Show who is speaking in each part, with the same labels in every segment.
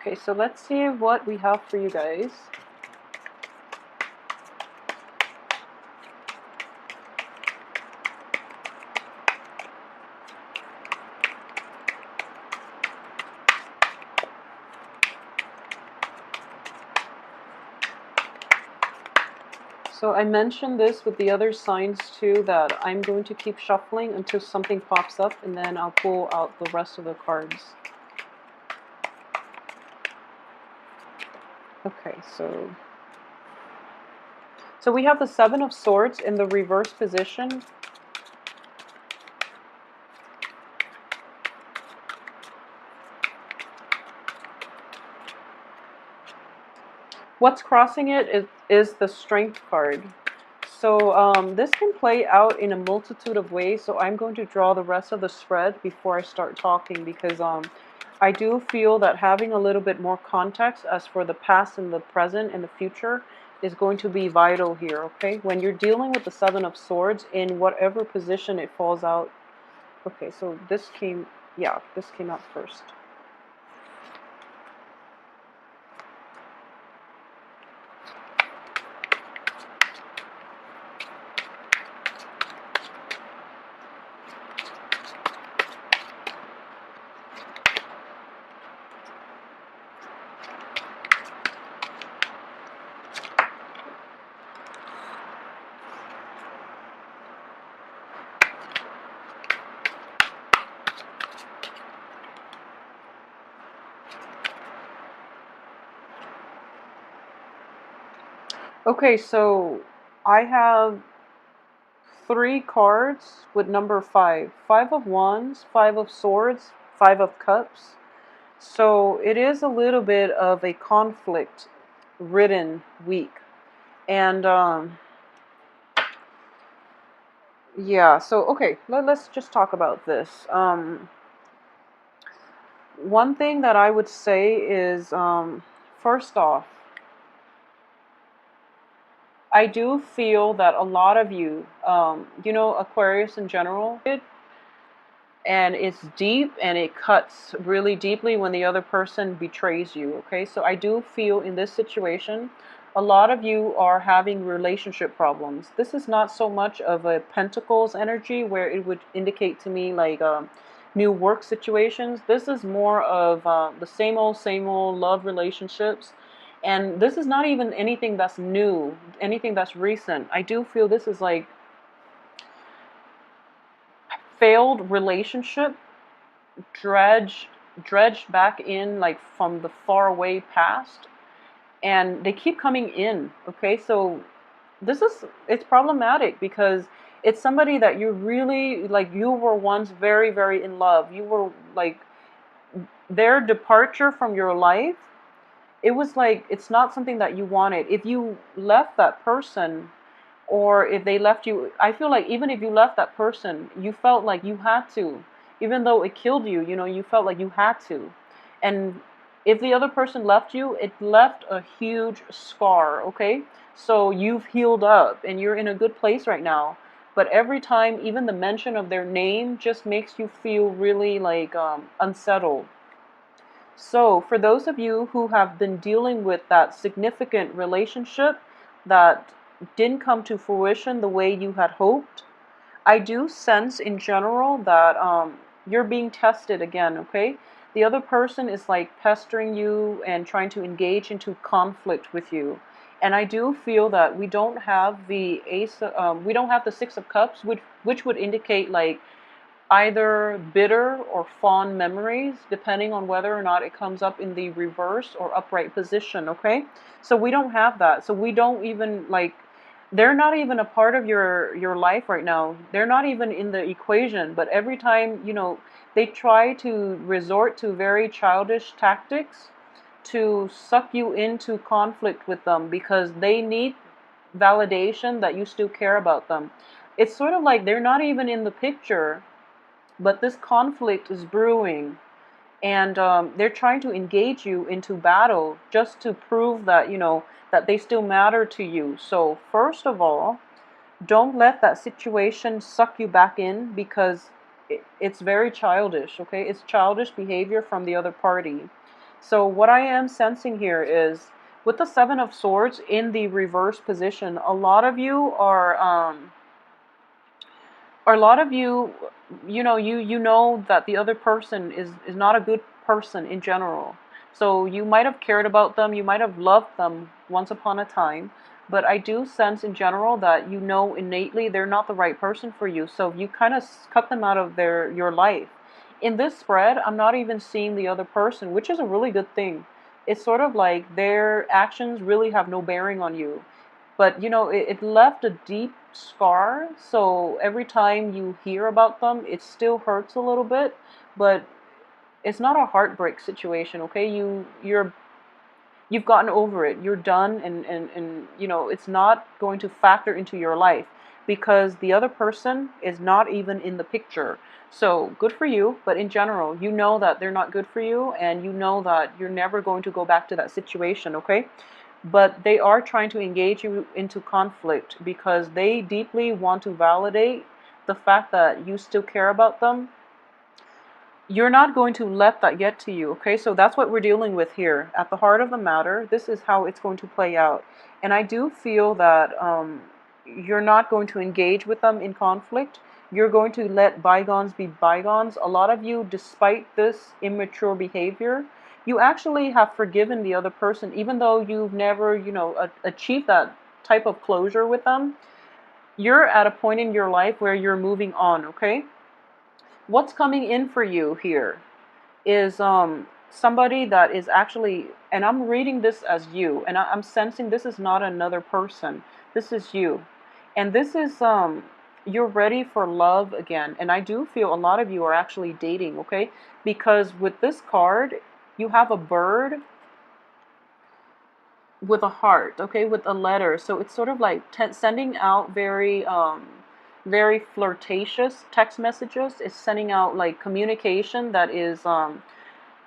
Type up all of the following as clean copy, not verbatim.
Speaker 1: Okay, so let's see what we have for you guys. So I mentioned this with the other signs too, that I'm going to keep shuffling until something pops up, and then I'll pull out the rest of the cards. Okay, so we have the Seven of Swords in the reverse position. What's crossing it is the Strength card. So this can play out in a multitude of ways, so I'm going to draw the rest of the spread before I start talking, because I do feel that having a little bit more context as for the past and the present and the future is going to be vital here, okay? When you're dealing with the Seven of Swords, in whatever position it falls out. Okay, so this came out first. Okay, so I have 3 cards with number 5. 5 of Wands, 5 of Swords, 5 of Cups. So it is a little bit of a conflict-ridden week. And yeah, so okay, let's just talk about this. One thing that I would say is, first off, I do feel that a lot of you, Aquarius in general, and it's deep and it cuts really deeply when the other person betrays you, okay? So I do feel in this situation, a lot of you are having relationship problems. This is not so much of a Pentacles energy where it would indicate to me like new work situations. This is more of the same old love relationships. And this is not even anything that's new, anything that's recent. I do feel this is like failed relationship dredged back in, like from the far away past, and they keep coming in, okay? So it's problematic because it's somebody that you really like. You were once very, very in love. You were like, their departure from your life, it was like, it's not something that you wanted. If you left that person, or if they left you, I feel like even if you left that person, you felt like you had to, even though it killed you, you felt like you had to. And if the other person left you, it left a huge scar, okay? So you've healed up and you're in a good place right now. But every time, even the mention of their name just makes you feel really like unsettled. So for those of you who have been dealing with that significant relationship that didn't come to fruition the way you had hoped, I do sense in general that you're being tested again, okay? The other person is like pestering you and trying to engage into conflict with you. And I do feel that we don't have the we don't have the Six of Cups, which would indicate like either bitter or fond memories, depending on whether or not it comes up in the reverse or upright position, okay? So we don't have that. So we don't even like, they're not even a part of your life right now. They're not even in the equation, but every time, they try to resort to very childish tactics to suck you into conflict with them because they need validation that you still care about them. It's sort of like they're not even in the picture, but this conflict is brewing, and they're trying to engage you into battle just to prove that, that they still matter to you. So first of all, don't let that situation suck you back in, because it's very childish, okay? It's childish behavior from the other party. So what I am sensing here is with the Seven of Swords in the reverse position, a lot of you are or a lot of you, you know that the other person is not a good person in general. So you might have cared about them, you might have loved them once upon a time, but I do sense in general that you know innately they're not the right person for you. So you kind of cut them out of your life. In this spread, I'm not even seeing the other person, which is a really good thing. It's sort of like their actions really have no bearing on you, but it left a deep scar, so every time you hear about them it still hurts a little bit, but it's not a heartbreak situation. Okay, you've gotten over it, you're done, and it's not going to factor into your life because the other person is not even in the picture. So good for you, but in general you know that they're not good for you, and you know that you're never going to go back to that situation. Okay, but they are trying to engage you into conflict because they deeply want to validate the fact that you still care about them. You're not going to let that get to you. Okay, so that's what we're dealing with here at the heart of the matter. This is how it's going to play out, and I do feel that you're not going to engage with them in conflict. You're going to let bygones be bygones. A lot of you, despite this immature behavior, you actually have forgiven the other person, even though you've never achieved that type of closure with them. You're at a point in your life where you're moving on. Okay, what's coming in for you here is somebody that is actually, and I'm reading this as you, and I'm sensing this is not another person, this is you, and this is you're ready for love again. And I do feel a lot of you are actually dating. Okay, because with this card you have a bird with a heart, okay, with a letter. So it's sort of like sending out very flirtatious text messages. It's sending out like communication that is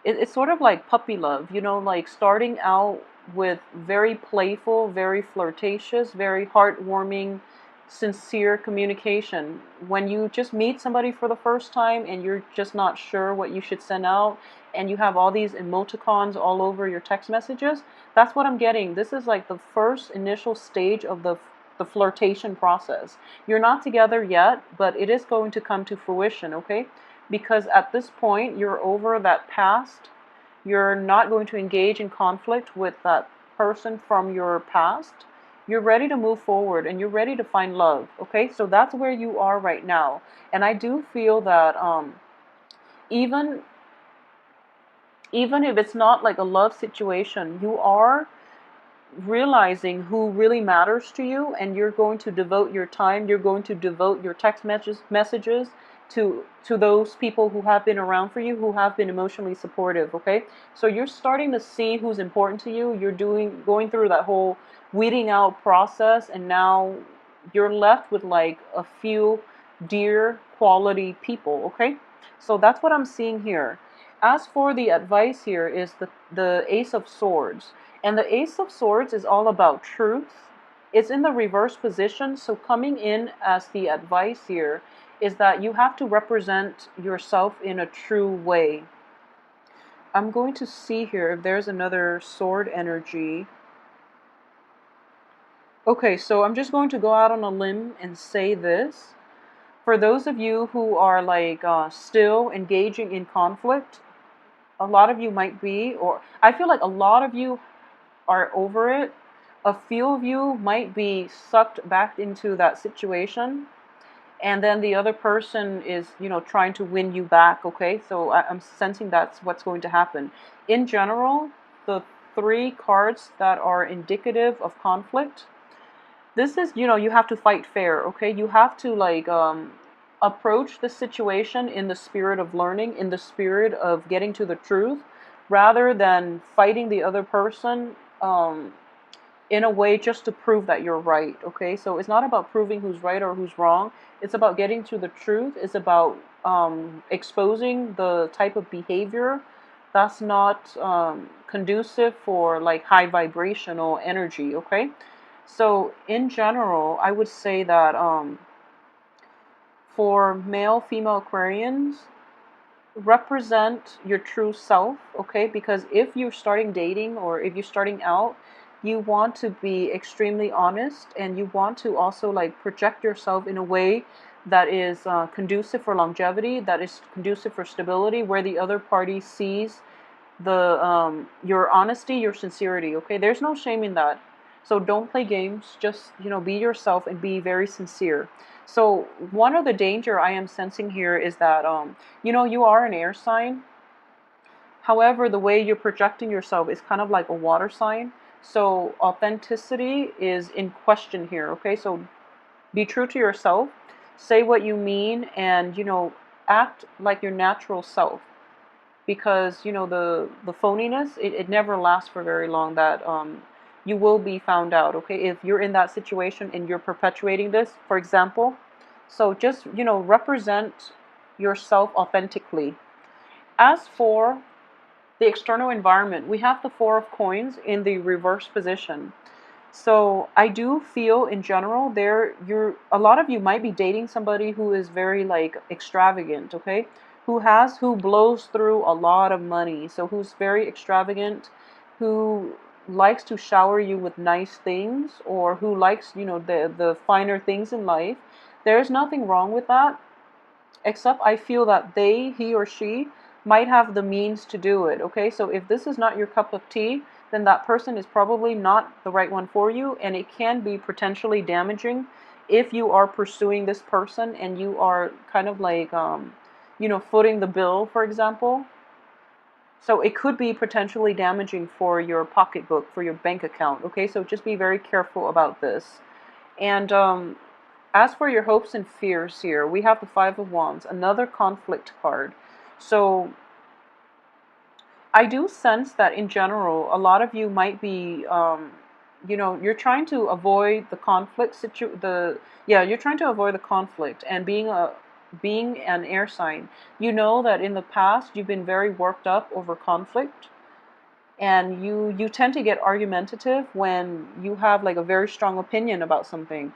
Speaker 1: it's sort of like puppy love, like starting out with very playful, very flirtatious, very heartwarming, sincere communication. When you just meet somebody for the first time and you're just not sure what you should send out, and you have all these emoticons all over your text messages, that's what I'm getting. This is like the first initial stage of the flirtation process. You're not together yet, but it is going to come to fruition, okay? Because at this point, you're over that past. You're not going to engage in conflict with that person from your past. You're ready to move forward and you're ready to find love. Okay, so that's where you are right now. And I do feel that even even if it's not like a love situation, you are realizing who really matters to you, and you're going to devote your time, you're going to devote your text messages to those people who have been around for you, who have been emotionally supportive. Okay, so you're starting to see who's important to you. You're going through that whole weeding out process, and now you're left with like a few dear quality people. Okay, so that's what I'm seeing here. As for the advice here is the Ace of Swords. And the Ace of Swords is all about truth. It's in the reverse position, so coming in as the advice here is that you have to represent yourself in a true way. I'm going to see here if there's another sword energy. Okay, so I'm just going to go out on a limb and say this. For those of you who are like still engaging in conflict, a lot of you might be, or I feel like a lot of you are over it. A few of you might be sucked back into that situation, and then the other person is, trying to win you back. Okay, so I'm sensing that's what's going to happen. In general, the three cards that are indicative of conflict, this is, you have to fight fair. Okay, you have to like approach the situation in the spirit of learning, in the spirit of getting to the truth, rather than fighting the other person in a way just to prove that you're right. Okay, so it's not about proving who's right or who's wrong. It's about getting to the truth. It's about exposing the type of behavior that's not conducive for like high vibrational energy. Okay, so in general, I would say that for male, female Aquarians, represent your true self, okay? Because if you're starting dating or if you're starting out, you want to be extremely honest, and you want to also like project yourself in a way that is conducive for longevity, that is conducive for stability, where the other party sees the your honesty, your sincerity, okay? There's no shame in that. So don't play games, just, be yourself and be very sincere. So one of the danger I am sensing here is that you are an air sign. However, the way you're projecting yourself is kind of like a water sign. So authenticity is in question here, okay? So be true to yourself, say what you mean, and act like your natural self, because the phoniness, it never lasts for very long. That you will be found out, okay, if you're in that situation and you're perpetuating this, for example. So just represent yourself authentically. As for the external environment, we have the Four of Coins in the reverse position. So I do feel in general a lot of you might be dating somebody who is very like extravagant, okay? Who blows through a lot of money. So who's very extravagant, who likes to shower you with nice things, or who likes, the finer things in life. There's nothing wrong with that, except I feel that he or she might have the means to do it, okay? So if this is not your cup of tea, then that person is probably not the right one for you, and it can be potentially damaging if you are pursuing this person and you are kind of like, footing the bill, for example. So it could be potentially damaging for your pocketbook, for your bank account, okay? So just be very careful about this. And as for your hopes and fears here, we have the Five of Wands, another conflict card. So I do sense that in general, a lot of you might be, you're trying to avoid the conflict you're trying to avoid the conflict, and being an air sign, you know that in the past you've been very worked up over conflict, and you tend to get argumentative when you have like a very strong opinion about something.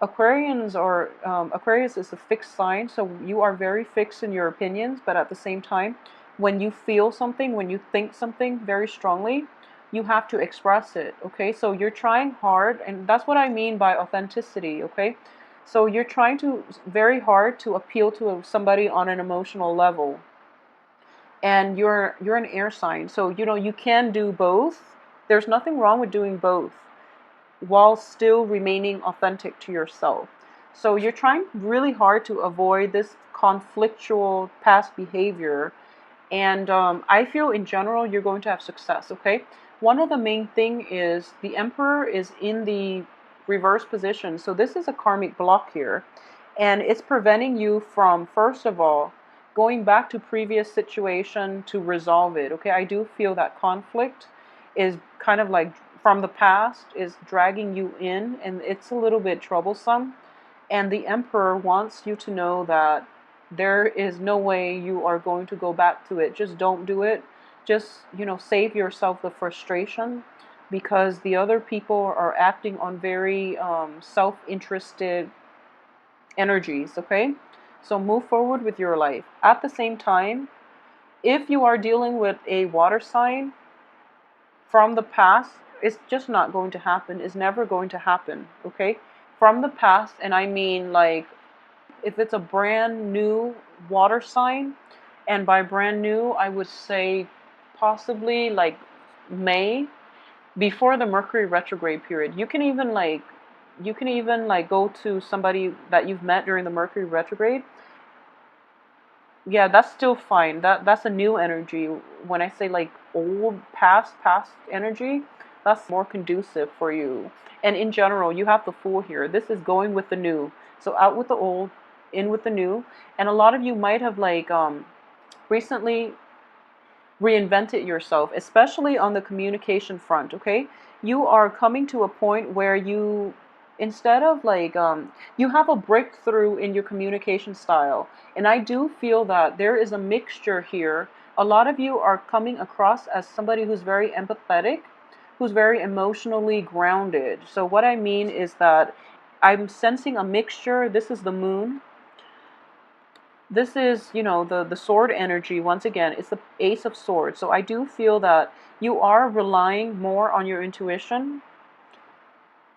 Speaker 1: Aquarius is a fixed sign, so you are very fixed in your opinions, but at the same time, when you feel something, when you think something very strongly, you have to express it, okay? So you're trying hard, and that's what I mean by authenticity, okay? So you're trying to very hard to appeal to somebody on an emotional level. And you're an air sign, so you can do both. There's nothing wrong with doing both while still remaining authentic to yourself. So you're trying really hard to avoid this conflictual past behavior. And I feel in general you're going to have success, okay? One of the main thing is the Emperor is in the reverse position. So this is a karmic block here. And it's preventing you from, first of all, going back to previous situation to resolve it, okay? I do feel that conflict is kind of like from the past is dragging you in, and it's a little bit troublesome. And the Emperor wants you to know that there is no way you are going to go back to it. Just don't do it. Just, save yourself the frustration, because the other people are acting on very self-interested energies, okay? So move forward with your life. At the same time, if you are dealing with a water sign from the past, it's just not going to happen. It's never going to happen, okay? From the past, and I mean like if it's a brand new water sign, and by brand new, I would say possibly like May, before the Mercury retrograde period. You can even like go to somebody that you've met during the Mercury retrograde. Yeah, that's still fine. That's a new energy. When I say like old past energy, that's more conducive for you. And in general, you have the Fool here. This is going with the new. So out with the old, in with the new. And a lot of you might have like recently reinvented yourself, especially on the communication front, okay? You are coming to a point where instead of like, you have a breakthrough in your communication style. And I do feel that there is a mixture here. A lot of you are coming across as somebody who's very empathetic, who's very emotionally grounded. So what I mean is that I'm sensing a mixture. This is the moon. This is, you know, the sword energy. Once again, it's the Ace of Swords. So I do feel that you are relying more on your intuition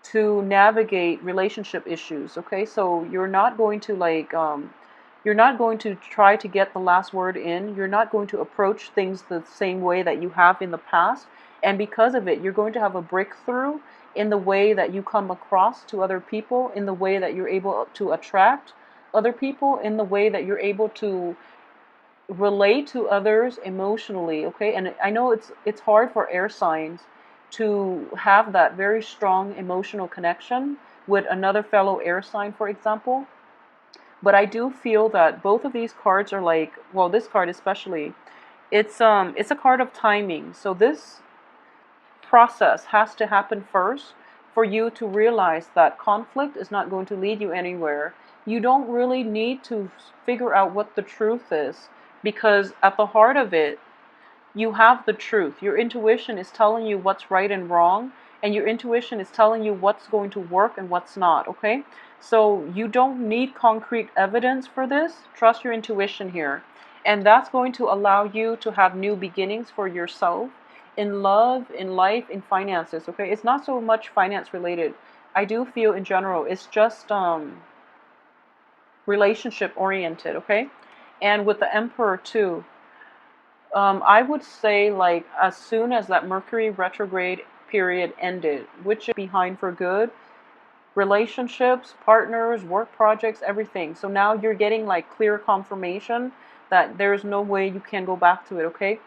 Speaker 1: to navigate relationship issues. Okay, so you're not going to like you're not going to try to get the last word in. You're not going to approach things the same way that you have in the past, and because of it you're going to have a breakthrough in the way that you come across to other people, in the way that you're able to attract other people, in the way that you're able to relate to others emotionally. Okay, and I know it's hard for air signs to have that very strong emotional connection with another fellow air sign, for example. But I do feel that both of these cards are like, well, this card especially, it's a card of timing. So this process has to happen first for you to realize that conflict is not going to lead you anywhere. You don't really need to figure out what the truth is, because at the heart of it, you have the truth. Your intuition is telling you what's right and wrong, and your intuition is telling you what's going to work and what's not, okay? So you don't need concrete evidence for this. Trust your intuition here. And that's going to allow you to have new beginnings for yourself in love, in life, in finances, okay? It's not so much finance related. I do feel in general it's just relationship oriented, okay? And with the Emperor too, I would say like as soon as that Mercury retrograde period ended, which is behind for good, relationships, partners, work projects, everything. So now you're getting like clear confirmation that there's no way you can go back to it, okay?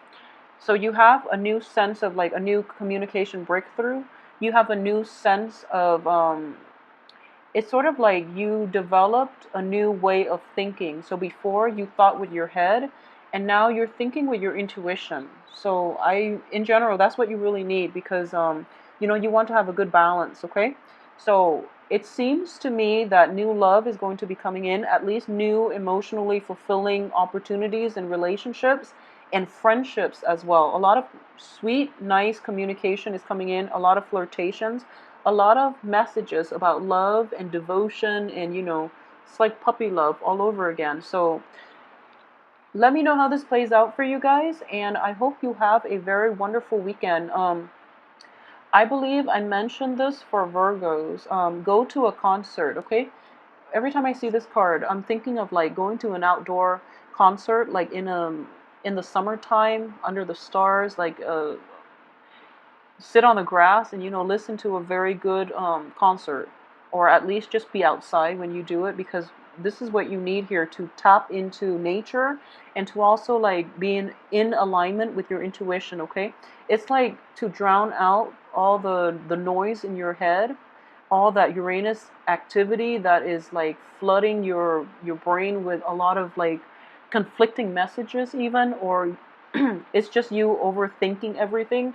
Speaker 1: So you have a new sense of like a new communication breakthrough. You have a new sense of it's sort of like you developed a new way of thinking. So before you thought with your head, and now you're thinking with your intuition. So in general, that's what you really need, because you know, you want to have a good balance. Okay, so it seems to me that new love is going to be coming in, at least new emotionally fulfilling opportunities and relationships and friendships as well. A lot of sweet, nice communication is coming in. A lot of flirtations, a lot of messages about love and devotion, and you know, it's like puppy love all over again. So let me know how this plays out for you guys, and I hope you have a very wonderful weekend. I believe I mentioned this for Virgos. Go to a concert, okay? Every time I see this card, I'm thinking of like going to an outdoor concert, like in the summertime under the stars, like sit on the grass and, you know, listen to a very good concert, or at least just be outside when you do it, because this is what you need here to tap into nature and to also like be in alignment with your intuition. Okay, it's like to drown out all the noise in your head, all that Uranus activity that is like flooding your brain with a lot of like conflicting messages even, or it's just you overthinking everything.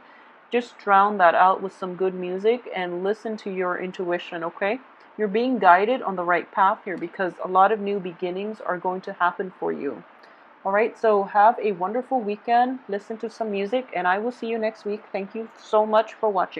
Speaker 1: Just drown that out with some good music and listen to your intuition, okay? You're being guided on the right path here, because a lot of new beginnings are going to happen for you. All right, so have a wonderful weekend. Listen to some music, and I will see you next week. Thank you so much for watching.